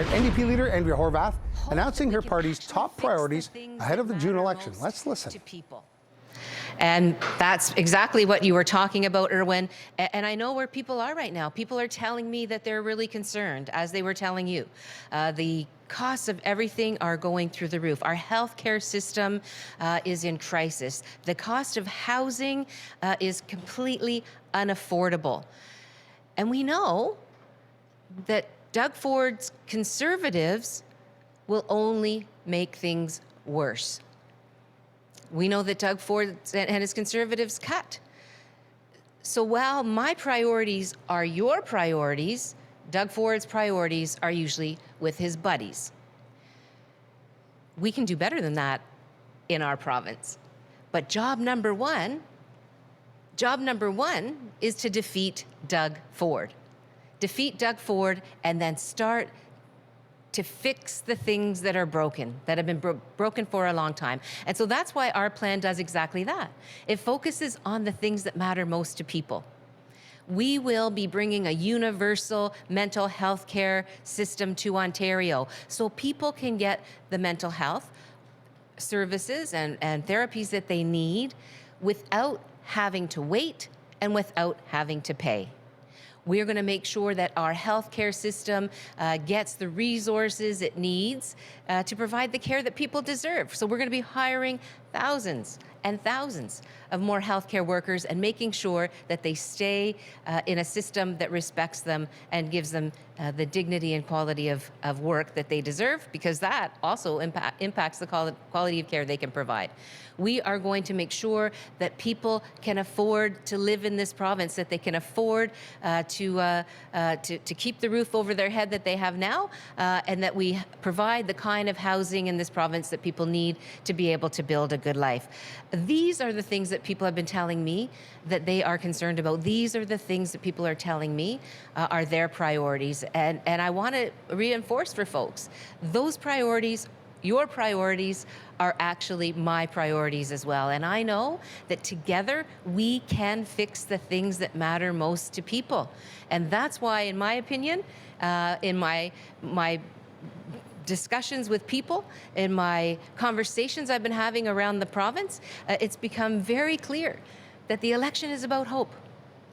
All right, NDP Leader Andrea Horwath announcing her party's top priorities ahead of the June election. Let's listen. And that's exactly what you were talking about, Erwin. And I know where people are right now. People are telling me that they're really concerned, as they were telling you. The costs of everything are going through the roof. Our healthcare system is in crisis. The cost of housing is completely unaffordable. And we know that Doug Ford's Conservatives will only make things worse. We know that Doug Ford and his Conservatives cut. So while my priorities are your priorities, Doug Ford's priorities are usually with his buddies. We can do better than that in our province. But job number one is to defeat Doug Ford. Defeat Doug Ford and then start to fix the things that are broken, that have been broken for a long time. And so that's why our plan does exactly that. It focuses on the things that matter most to people. We will be bringing a universal mental health care system to Ontario so people can get the mental health services and therapies that they need without having to wait and without having to pay. We're going to make sure that our healthcare system gets the resources it needs to provide the care that people deserve. So we're going to be hiring thousands and thousands of more healthcare workers and making sure that they stay in a system that respects them and gives them the dignity and quality of work that they deserve, because that also impacts the quality of care they can provide. We are going to make sure that people can afford to live in this province, that they can afford to keep the roof over their head that they have now, and that we provide the kind of housing in this province that people need to be able to build a good life. These are the things that people have been telling me that they are concerned about. These are the things that people are telling me are their priorities. And I want to reinforce for folks, those priorities, your priorities, are actually my priorities as well. And I know that together we can fix the things that matter most to people. And that's why, in my opinion, in my discussions with people, in my conversations I've been having around the province, it's become very clear that the election is about hope.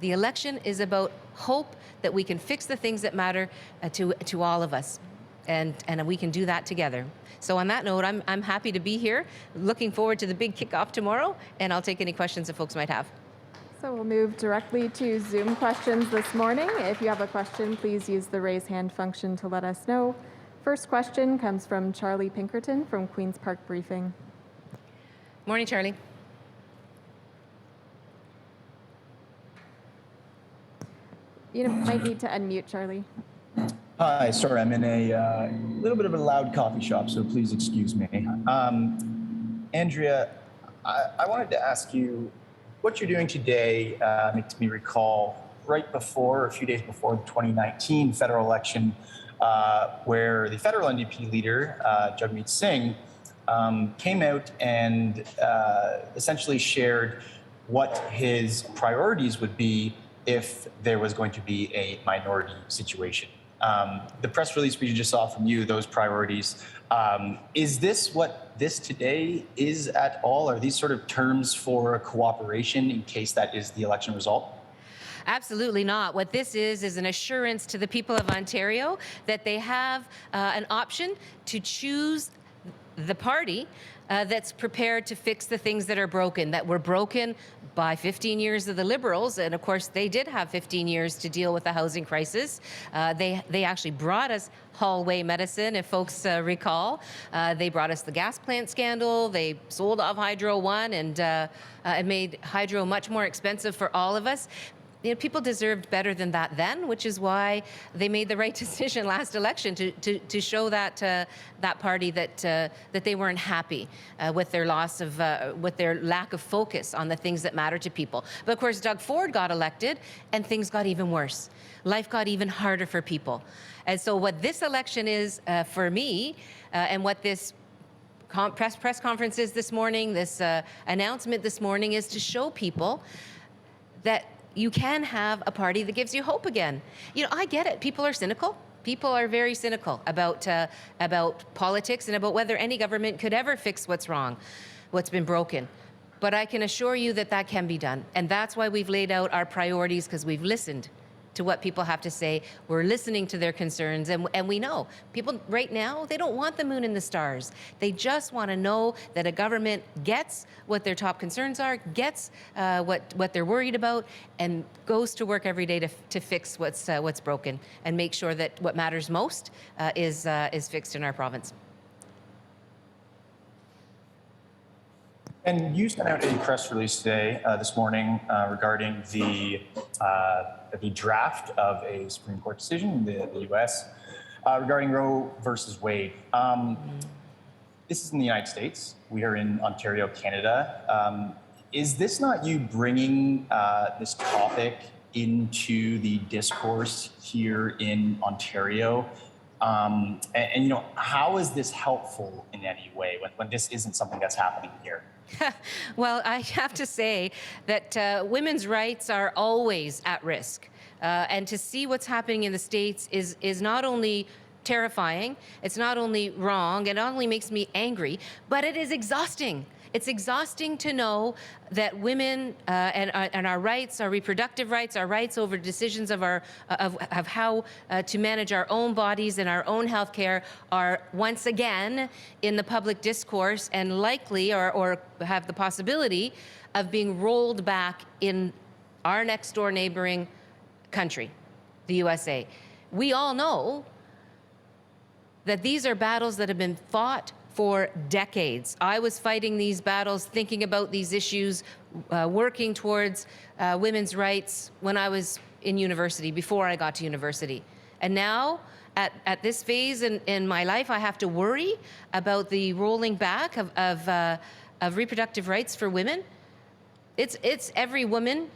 The election is about hope that we can fix the things that matter to all of us. And we can do that together. So on that note, I'm happy to be here, looking forward to the big kickoff tomorrow, and I'll take any questions that folks might have. So we'll move directly to Zoom questions this morning. If you have a question, please use the raise hand function to let us know. First question comes from Charlie Pinkerton from Queen's Park Briefing. Morning, Charlie. You might need to unmute, Charlie. Hi, sorry, I'm in a little bit of a loud coffee shop, so please excuse me. Andrea, I wanted to ask you what you're doing today makes me recall right before, a few days before the 2019 federal election, where the federal NDP leader, Jagmeet Singh, came out and essentially shared what his priorities would be if there was going to be a minority situation. The press release we just saw from you, those priorities, is this what this today is at all? Are these sort of terms for cooperation in case that is the election result? Absolutely not. What this is an assurance to the people of Ontario that they have an option to choose the party that's prepared to fix the things that are broken, that were broken by 15 years of the Liberals. And of course, they did have 15 years to deal with the housing crisis. They actually brought us hallway medicine, if folks recall. They brought us the gas plant scandal. They sold off Hydro One and made hydro much more expensive for all of us. You know, people deserved better than that then, which is why they made the right decision last election to show that that party that they weren't happy with their loss of with their lack of focus on the things that matter to people. But of course, Doug Ford got elected, and things got even worse. Life got even harder for people. And so, what this election is for me, and what this press conference is this morning, this announcement this morning, is to show people that you can have a party that gives you hope again. You know, I get it. People are cynical. People are very cynical about politics and about whether any government could ever fix what's wrong, what's been broken. But I can assure you that that can be done. And that's why we've laid out our priorities, because we've listened to what people have to say. We're listening to their concerns. And we know people right now, they don't want the moon and the stars. They just want to know that a government gets what their top concerns are, gets what they're worried about, and goes to work every day to fix what's broken and make sure that what matters most is fixed in our province. And you sent out a press release today, this morning, regarding the draft of a Supreme Court decision in the U.S. Regarding Roe versus Wade. This is in the United States. We are in Ontario, Canada. Is this not you bringing this topic into the discourse here in Ontario? And you know, how is this helpful in any way when this isn't something that's happening here? Well, I have to say that women's rights are always at risk. And to see what's happening in the States is not only terrifying, it's not only wrong, it not only makes me angry, but it is exhausting. It's exhausting to know that women and our rights, our reproductive rights, our rights over decisions of how to manage our own bodies and our own health care are once again in the public discourse and likely or have the possibility of being rolled back in our next door neighboring country, the USA. We all know that these are battles that have been fought for decades. I was fighting these battles, thinking about these issues, working towards women's rights when I was in university, before I got to university. And now, at this phase in my life, I have to worry about the rolling back of reproductive rights for women. It's every woman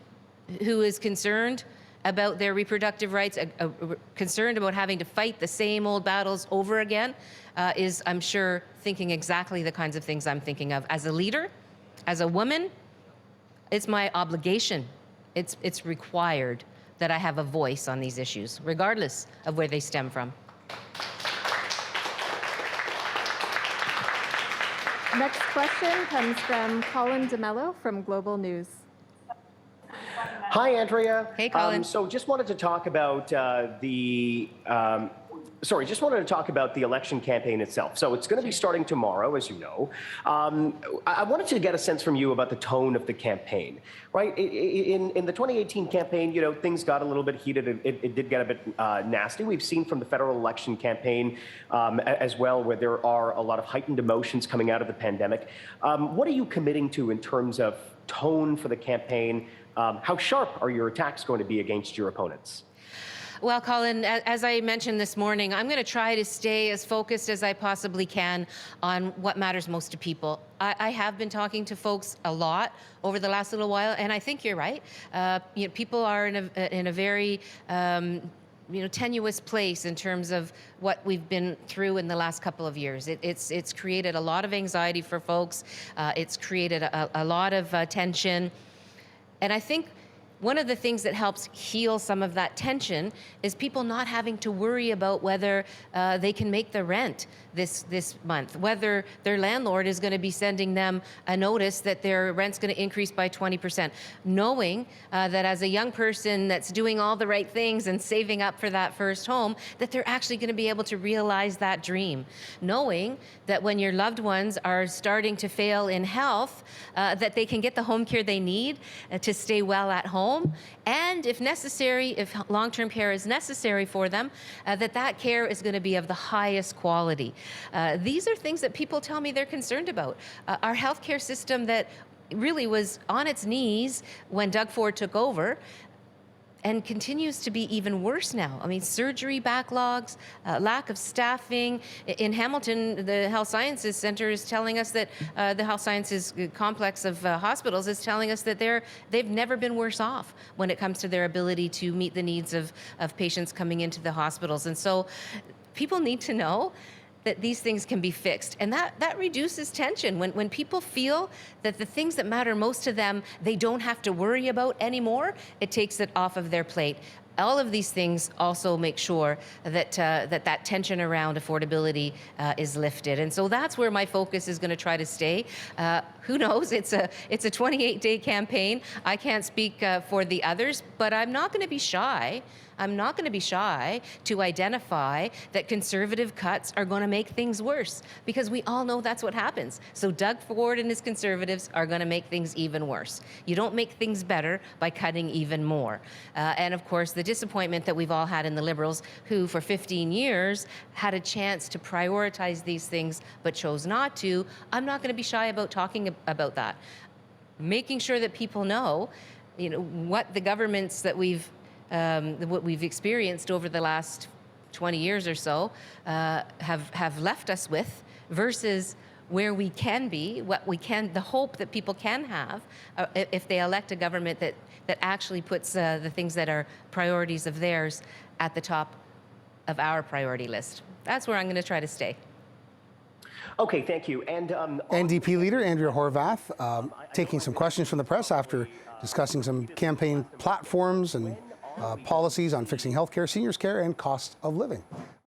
who is concerned about their reproductive rights, concerned about having to fight the same old battles over again, is, I'm sure, thinking exactly the kinds of things I'm thinking of. As a leader, as a woman, it's my obligation. It's required that I have a voice on these issues, regardless of where they stem from. Next question comes from Colin DeMello from Global News. Hi, Andrea. Hey, Colin. So just wanted to talk about the election campaign itself. So it's going to be starting tomorrow, as you know. I wanted to get a sense from you about the tone of the campaign, right? In the 2018 campaign, you know, things got a little bit heated. It did get a bit nasty. We've seen from the federal election campaign as well, where there are a lot of heightened emotions coming out of the pandemic. What are you committing to in terms of tone for the campaign? How sharp are your attacks going to be against your opponents? Well, Colin, as I mentioned this morning, I'm going to try to stay as focused as I possibly can on what matters most to people. I have been talking to folks a lot over the last little while, and I think you're right. You know, people are in a very tenuous place in terms of what we've been through in the last couple of years. It's created a lot of anxiety for folks. It's created a lot of tension. And I think one of the things that helps heal some of that tension is people not having to worry about whether they can make the rent this month, whether their landlord is going to be sending them a notice that their rent's going to increase by 20%, knowing that as a young person that's doing all the right things and saving up for that first home, that they're actually going to be able to realize that dream, knowing that when your loved ones are starting to fail in health, that they can get the home care they need to stay well at home, and if necessary, if long-term care is necessary for them, that care is going to be of the highest quality. These are things that people tell me they're concerned about. Our healthcare system that really was on its knees when Doug Ford took over and continues to be even worse now. I mean, surgery backlogs, lack of staffing. In Hamilton, the Health Sciences Center is telling us that the Health Sciences complex of hospitals is telling us that they've never been worse off when it comes to their ability to meet the needs of patients coming into the hospitals. And so people need to know that these things can be fixed. And that reduces tension. When people feel that the things that matter most to them, they don't have to worry about anymore, it takes it off of their plate. all of these things also make sure that that tension around affordability is lifted, and so that's where my focus is going to try to stay. Who knows? It's a 28-day campaign. I can't speak for the others, but I'm not going to be shy. I'm not going to be shy to identify that conservative cuts are going to make things worse, because we all know that's what happens. So Doug Ford and his Conservatives are going to make things even worse. You don't make things better by cutting even more. And of course, the disappointment that we've all had in the Liberals, who for 15 years had a chance to prioritize these things but chose not to. I'm not going to be shy about talking about that. Making sure that people know, what the governments that what we've experienced over the last 20 years or so have left us with, versus where we can be, the hope that people can have if they elect a government that actually puts the things that are priorities of theirs at the top of our priority list. That's where I'm going to try to stay. Okay, thank you. And NDP Leader Andrea Horwath taking some questions from the press after discussing some campaign platforms and policies on fixing healthcare, seniors care, and cost of living.